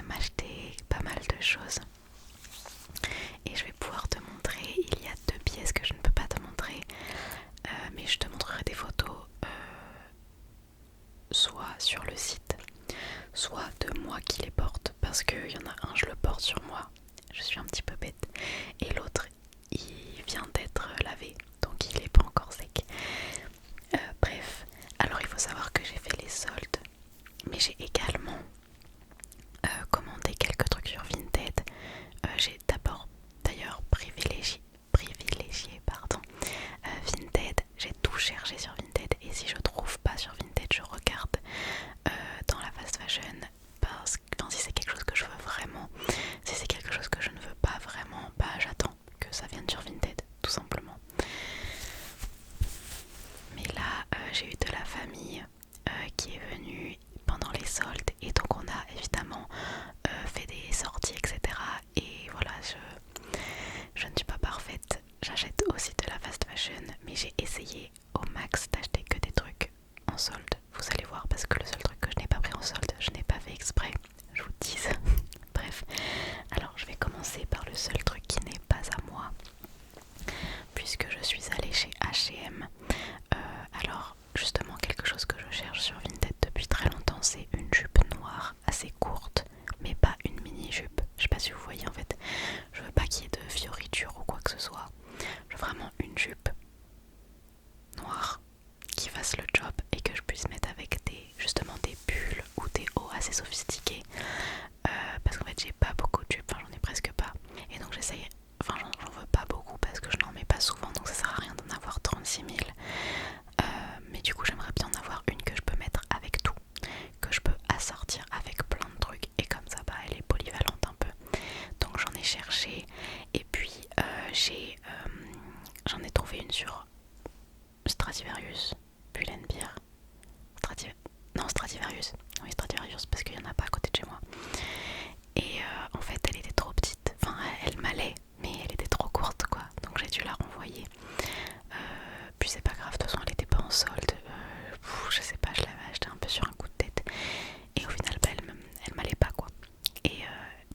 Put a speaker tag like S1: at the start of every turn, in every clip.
S1: m'acheter pas mal de choses. Et je vais pouvoir te montrer, il y a deux pièces que je ne peux pas te montrer, mais je te montrerai des photos soit sur le site, soit de moi qui les porte, parce qu'il y en a un, je le porte sur moi, je suis un petit peu bête, et l'autre, il vient d'être lavé, donc il n'est pas encore sec. Bref, alors il faut savoir que j'ai fait les soldes, mais j'ai également commandé quelques trucs sur Vinted. J'ai d'abord d'ailleurs privilégié Vinted. J'ai tout cherché sur Vinted et si je trouve pas sur Vinted, je regarde dans la fast fashion, parce que si c'est quelque chose que je veux vraiment, si c'est quelque chose que je ne veux pas vraiment, bah j'attends que ça vienne sur Vinted tout simplement. Mais là j'ai eu de la famille qui est venue pendant les soldes et donc on a évidemment fait des sorties, etc. Et voilà, je ne suis pas parfaite, j'achète aussi de la fast fashion, mais j'ai essayé au max d'acheter que des trucs en solde. Vous allez voir, parce que le seul truc que je n'ai pas pris en solde, je n'ai pas fait exprès, je vous dis. Bref, alors je vais commencer par le seul truc qui n'est pas à moi, puisque je suis allée chez H&M. Alors justement, quelque chose que je cherche sur Vinted depuis très longtemps, c'est une jupe noire assez courte, mais pas une mini jupe. Je sais pas si vous voyez, en fait, je veux pas qu'il y ait de fioritures ou quoi que ce soit. Je veux vraiment une jupe noire qui fasse le job et que je puisse mettre avec justement des pulls ou des hauts assez sophistiqués, parce qu'en fait j'ai pas beaucoup de jupes, enfin j'en ai presque pas, et donc j'essaye, enfin j'en veux pas beaucoup parce que je n'en mets pas souvent, donc ça sert à rien d'en avoir 36 000, mais du coup j'aimerais bien en avoir une que je peux mettre avec tout, que je peux assortir avec plein de trucs, et comme ça bah elle est polyvalente un peu. Donc j'en ai cherché, et puis j'en ai trouvé une sur Stradivarius, Pull&Bear, Stradivarius, oui Stradivarius, parce qu'il n'y en a pas à côté de chez moi. Et en fait elle était trop petite, enfin elle m'allait, mais elle était trop courte quoi, donc j'ai dû la renvoyer. Puis c'est pas grave, de toute façon elle était pas en solde, je sais pas, je l'avais acheté un peu sur un coup de tête, et au final bah, elle m'allait pas quoi. Et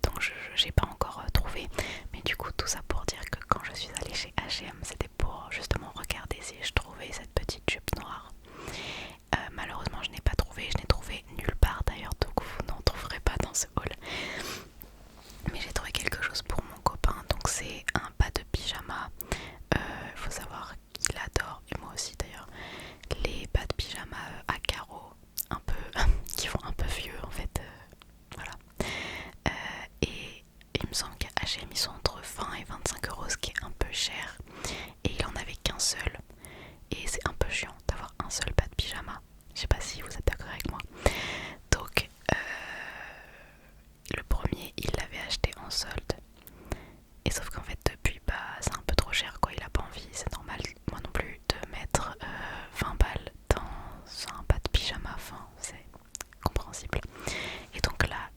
S1: donc j'ai pas encore trouvé, mais du coup tout ça pour dire que quand je suis allée chez H&M, c'était pour justement regarder si je trouvais cette petite jupe noire. Malheureusement je n'ai pas trouvé, je n'ai trouvé nulle part d'ailleurs, donc vous n'en trouverez pas dans ce haul. Mais j'ai trouvé quelque chose pour mon copain, donc c'est un bas de pyjama. Faut savoir qu'il adore, et moi aussi d'ailleurs, les bas de pyjama à carreaux, un peu qui font un peu vieux en fait, voilà. Et il me semble qu'à H&M ils sont entre 20 et 25 euros, ce qui est un peu cher, et il en avait qu'un seul, et c'est un peu chiant d'avoir un seul bas de pyjama. Je sais pas si vous êtes d'accord avec moi. Donc le premier il l'avait acheté en solde, et sauf qu'en fait depuis bah c'est un peu trop cher quoi, il a pas envie, c'est normal, moi non plus, de mettre 20 balles dans un bas de pyjama, enfin c'est compréhensible. Et donc là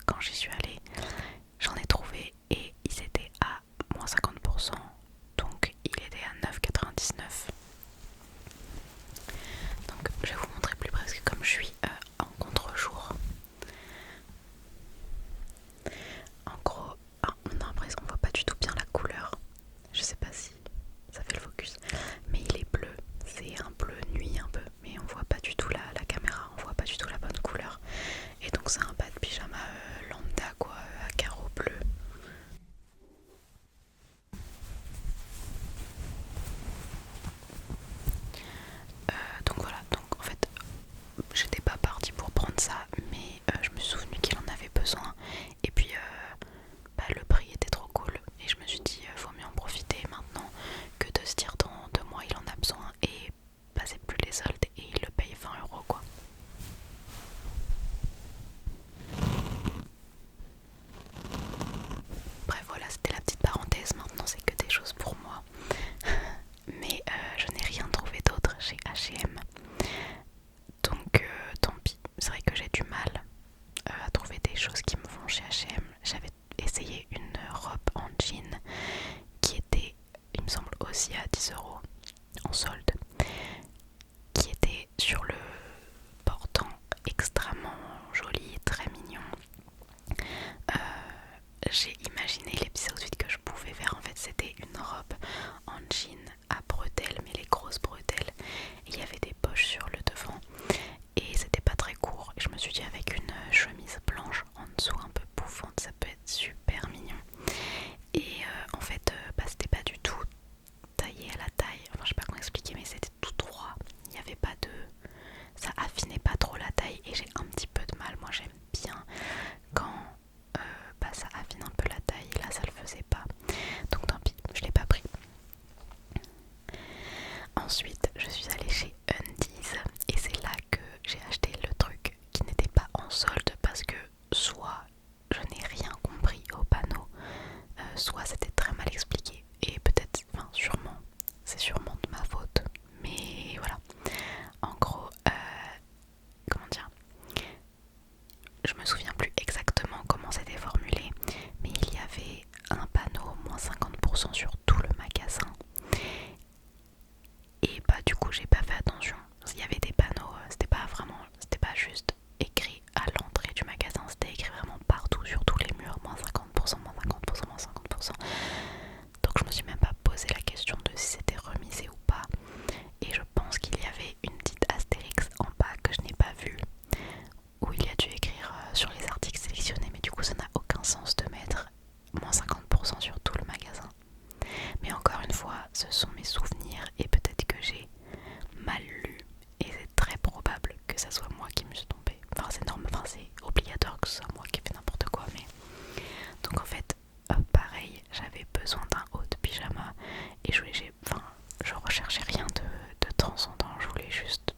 S1: quand j'y suis allée, j'en ai trouvé et ils étaient à moins 50%, donc il était à 9,99. j'ai imaginé l'épisode 8 que je pouvais faire. En fait, c'était une robe en jean à bretelles, mais les grosses bretelles. Il y avait des poches sur le devant et c'était pas très court. Et je me suis dit, avec une chemise blanche en dessous un peu bouffante, ça peut être super mignon. Et en fait, c'était pas du tout taillé à la taille. Enfin, je sais pas comment expliquer, mais c'était tout droit. Il n'y avait pas de. Ça affinait pas trop la taille et j'ai un petit peu de mal. Moi, j'aime bien quand ça affine un peu la taille. Là, ça le faisait pas. Donc, tant pis, je l'ai pas pris. Ensuite, je suis allée chez Undies et c'est là que j'ai acheté le truc qui n'était pas en solde parce que soit je n'ai rien compris au panneau, soit c'était très mal expliqué et peut-être, enfin sûrement, c'est sûrement de ma faute, mais voilà. En gros, comment dire, je me souviens plus exactement comment c'était formulé, mais il y avait un panneau moins 50% sur tout le magasin. Et bah du coup j'ai pas fait attention. Il y avait des panneaux, c'était pas juste écrit à l'entrée du magasin, c'était écrit vraiment partout sur tous les murs, moins 50%, moins 50%, moins 50%. Donc je me suis même pas posé la question de si c'était remisé ou pas. Et je pense qu'il y avait une petite astérix en bas que je n'ai pas vue, où il y a dû écrire sur les articles sélectionnés, mais du coup ça n'a aucun sens de mettre moins 50% sur tout le magasin. Mais encore une fois, ce sont mes souvenirs et peut-être que j'ai mal lu et c'est très probable que ça soit moi qui me suis trompée. Enfin c'est normal, enfin c'est obligatoire que ce soit moi qui fais n'importe quoi, mais donc en fait pareil, j'avais besoin d'un haut de pyjama et je recherchais rien de transcendant, je voulais juste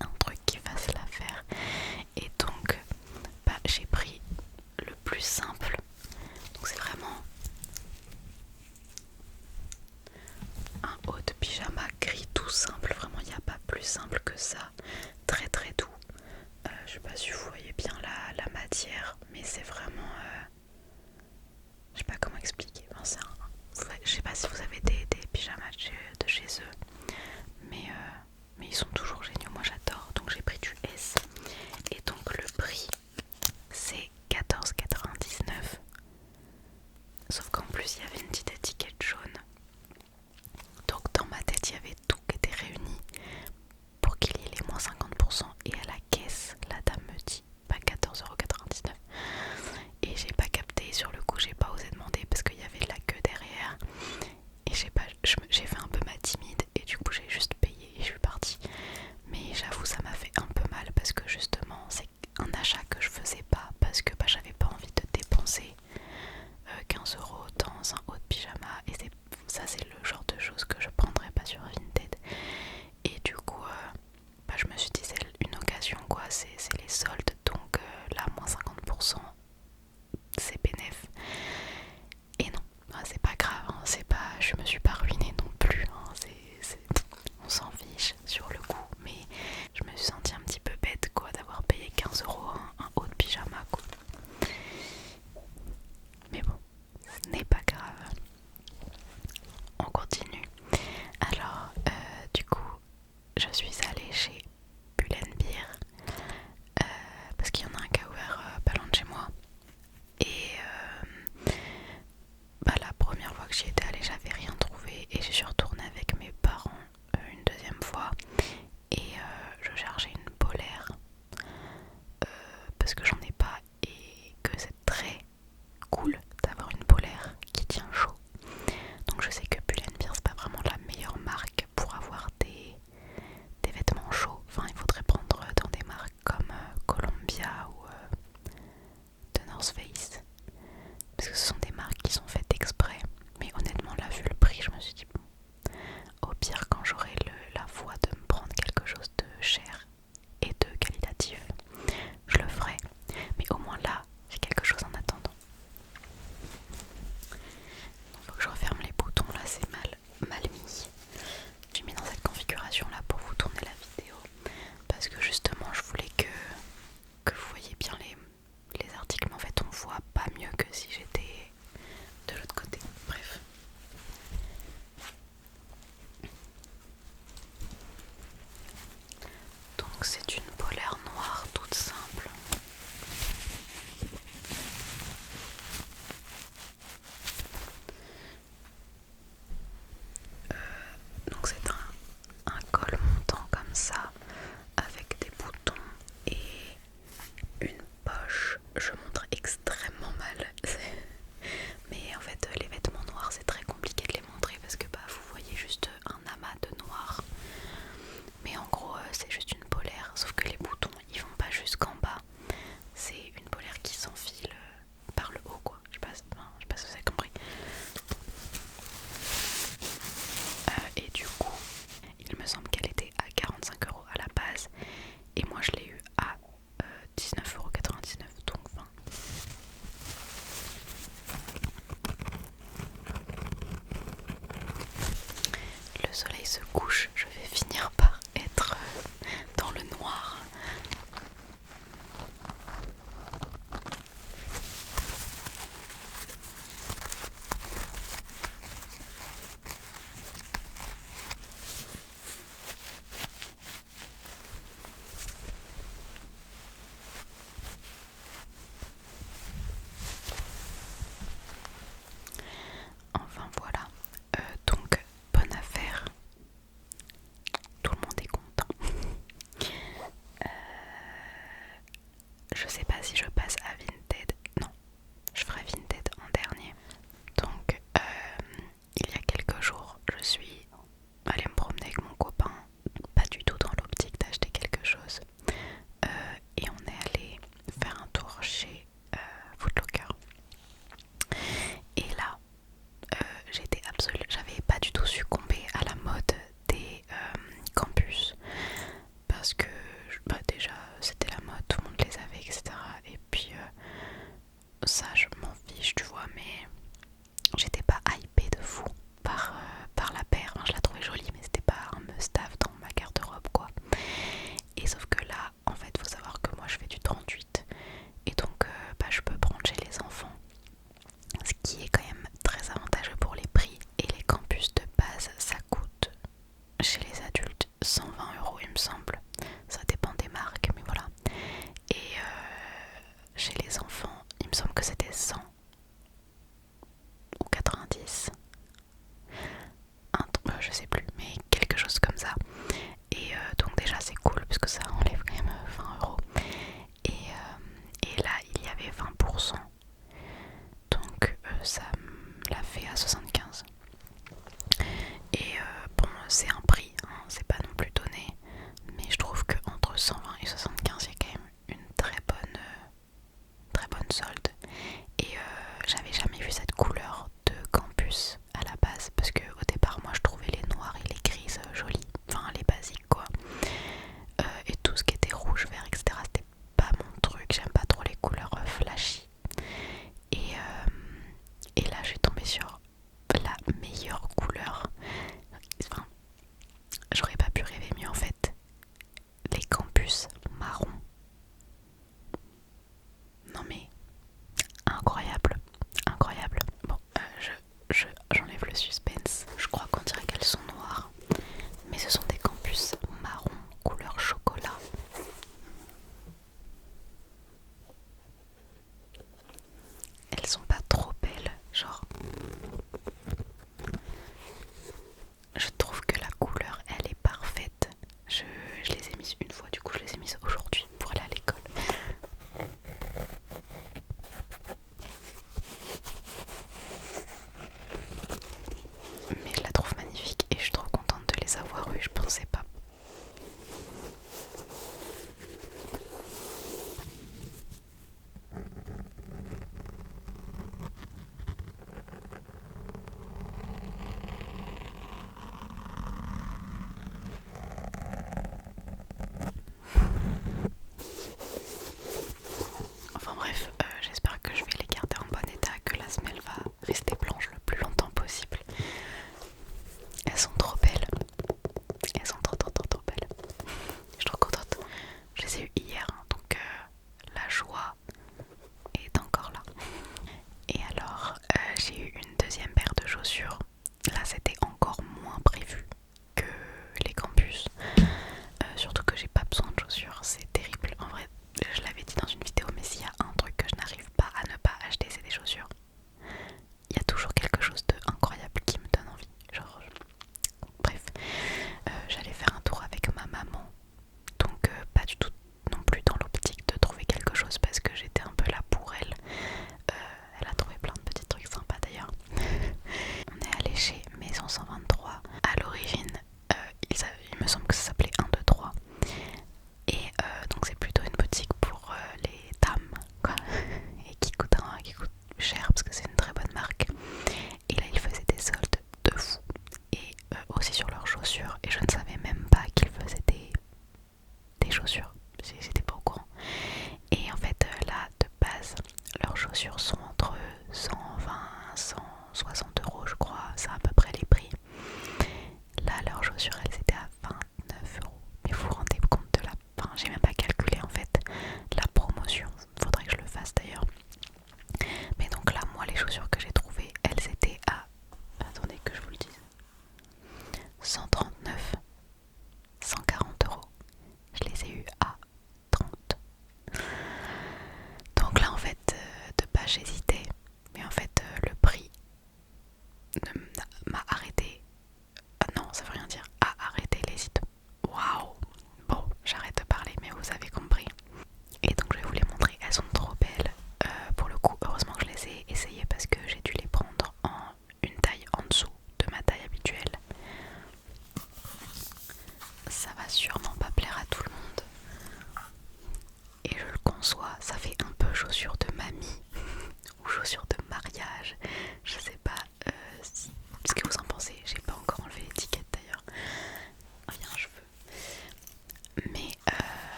S1: un truc qui fasse l'affaire et donc j'ai pris le plus simple. Donc c'est vraiment un haut de pyjama gris tout simple, vraiment il n'y a pas plus simple que ça, très très doux. Je sais pas si vous voyez bien la matière, mais c'est vraiment je sais pas comment expliquer. Enfin, je sais pas si vous avez des pyjamas de chez eux, mais ils sont toujours géniaux, moi j'adore. Donc j'ai pris du S et donc le prix c'est 14,99, sauf qu'en plus il y avait une petite étiquette jaune. Donc dans ma tête il y avait tout qui était réuni pour qu'il y ait les moins 50% et à la caisse la dame me dit pas 14,99€. Et j'ai pas capté sur le coup, j'ai pas osé demander parce qu'il y avait de la queue derrière et j'ai fait un peu ma timide et du coup j'ai juste payé et je suis partie. Mais j'avoue ça m'a fait un peu mal parce que justement c'est un achat que je faisais pas parce que j'avais pas envie de dépenser 15€ dans un haut de pyjama et ça c'est le genre de choses que je prendrais pas sur Vinted. Et du coup je me suis dit c'est une occasion quoi, c'est les soldes donc là moins 50% c'est bénéf. Et non, c'est pas grave, hein, je me suis pas ruinée non plus, hein, on s'en fiche sur le coup, mais je me suis sentie un petit peu bête quoi d'avoir payé 15€ un haut de pyjama quoi. Mais bon, ce n'est pas grave. On continue. Alors, du coup, je suis allée chez Pull&Bear parce qu'il y en a un qui a ouvert pas loin de chez moi. Et la première fois que j'y étais allée, j'avais rien trouvé et j'y suis retournée avec mes parents une deuxième fois et je cherchais une polaire parce que j'en ai pas et que c'est très cool d'avoir une polaire qui tient chaud. Donc je sais que Pull&Bear c'est pas vraiment la meilleure marque pour avoir des vêtements chauds. Enfin il faudrait prendre dans des marques comme Columbia ou The North Face parce que ce sont des marques qui sont faites exprès. Mais honnêtement là vu le prix je me suis dit bon, au pire quand j'aurai la foi de me prendre quelque chose de cher et de qualitatif je le ferai, mais au moins là j'ai quelque chose en attendant. Il faut que je referme les boutons là, c'est mal mis. J'ai mis dans cette configuration là pour vous tourner la vidéo parce que justement je voulais que vous voyez bien les articles, mais en fait on voit pas mieux que si j'étais de l'autre côté. Bref. Donc c'est une polaire noire toute simple. soleil se couche, je vais finir par être dans le noir. Enfin voilà, donc bonne affaire.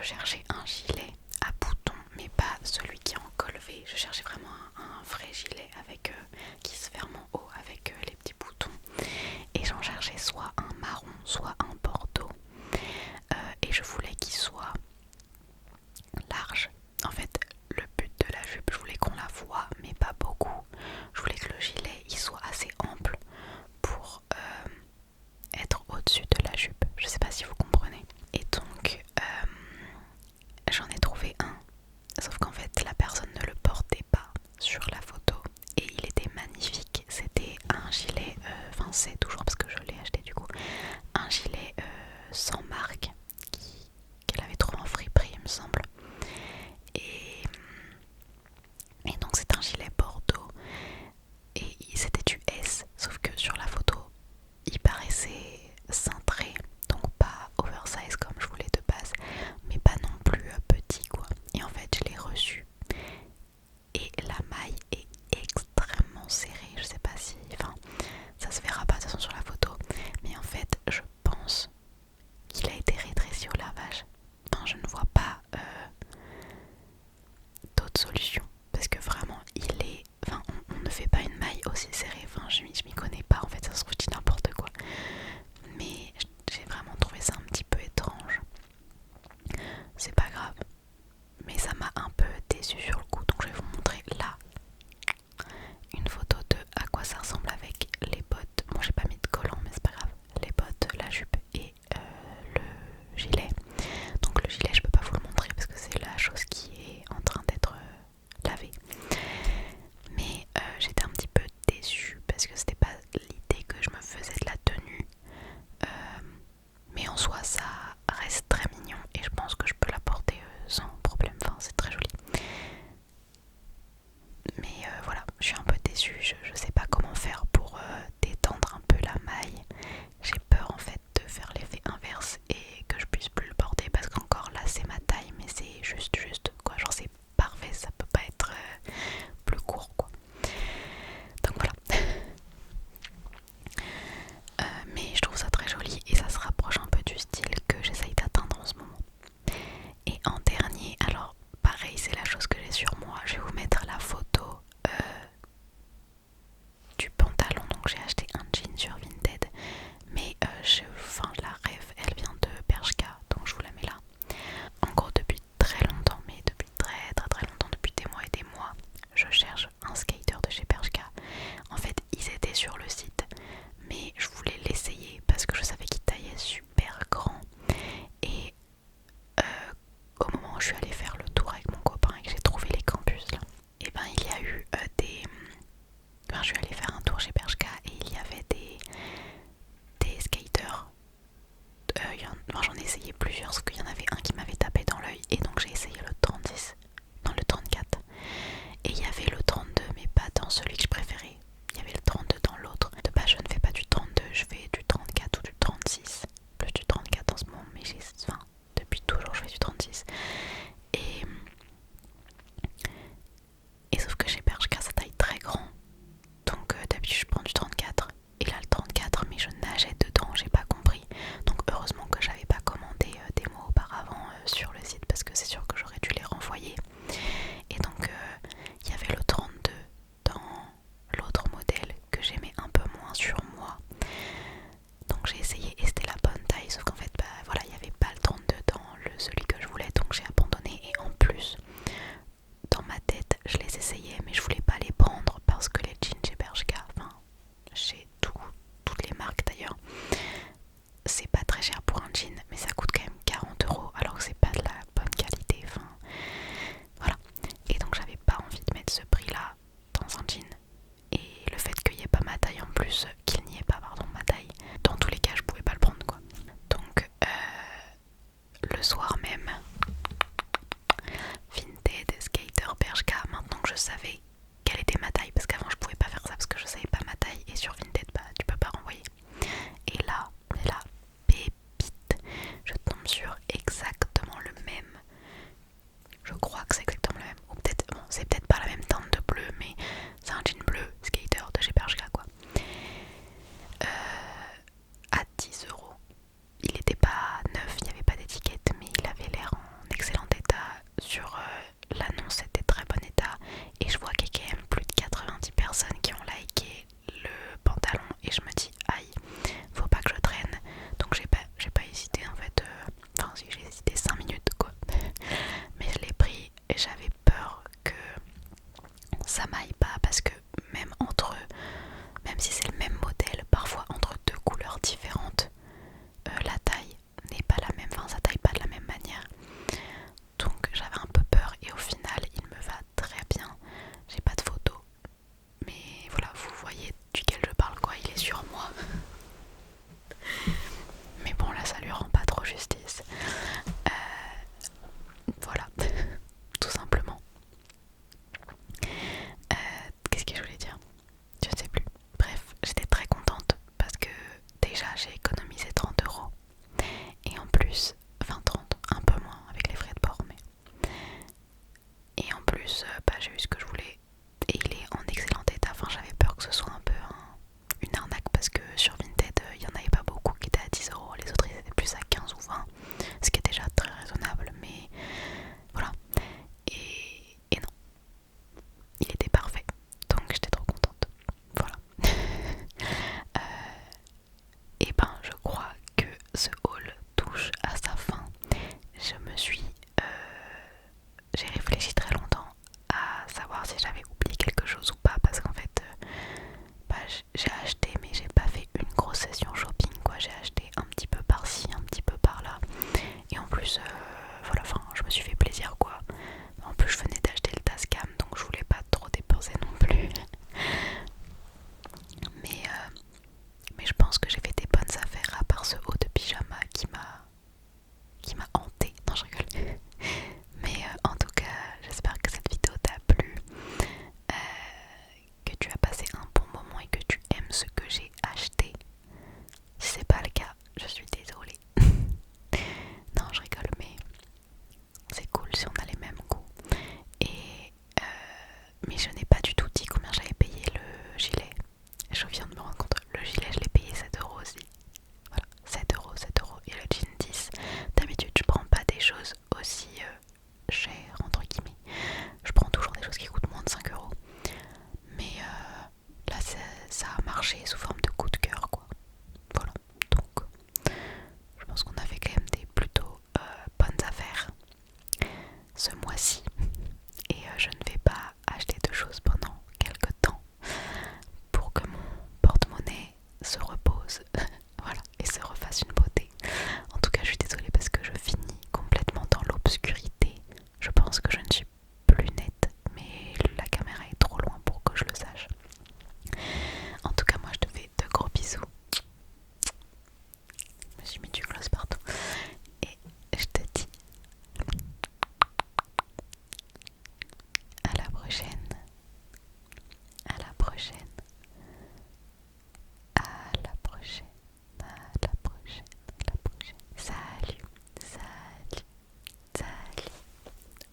S1: cherchais un gilet à boutons, mais pas celui qui est en col V. Je cherchais vraiment un vrai gilet avec qui se ferme en haut avec les petits boutons. Et j'en cherchais soit un marron, soit un bordeaux. Et je voulais qu'il soit large. En fait, le but de la jupe, je voulais qu'on la voie, mais pas beaucoup. Je voulais que le gilet il soit assez ample pour être au-dessus de la jupe. Je sais pas si vous comprenez. Et donc, j'en ai trouvé un. Sauf qu'en fait, la personne ne le portait pas sur la photo. Et il était magnifique. C'était un gilet, enfin c'est toujours parce que je l'ai acheté du coup, un gilet sans marque qu'elle avait trouvé en friperie il me semble. Et, et donc c'est un gilet bordeaux. Et c'était du S. Sauf que sur la photo, il paraissait cintré. Donc pas oversize comme je voulais de base. Mais pas non plus petit quoi. Et en fait je l'ai reçu. Et la maille est extrêmement serrée. Je sais pas si... Enfin, ça se verra pas de toute façon sur la photo. Mais en fait, je pense qu'il a été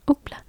S1: Oups là.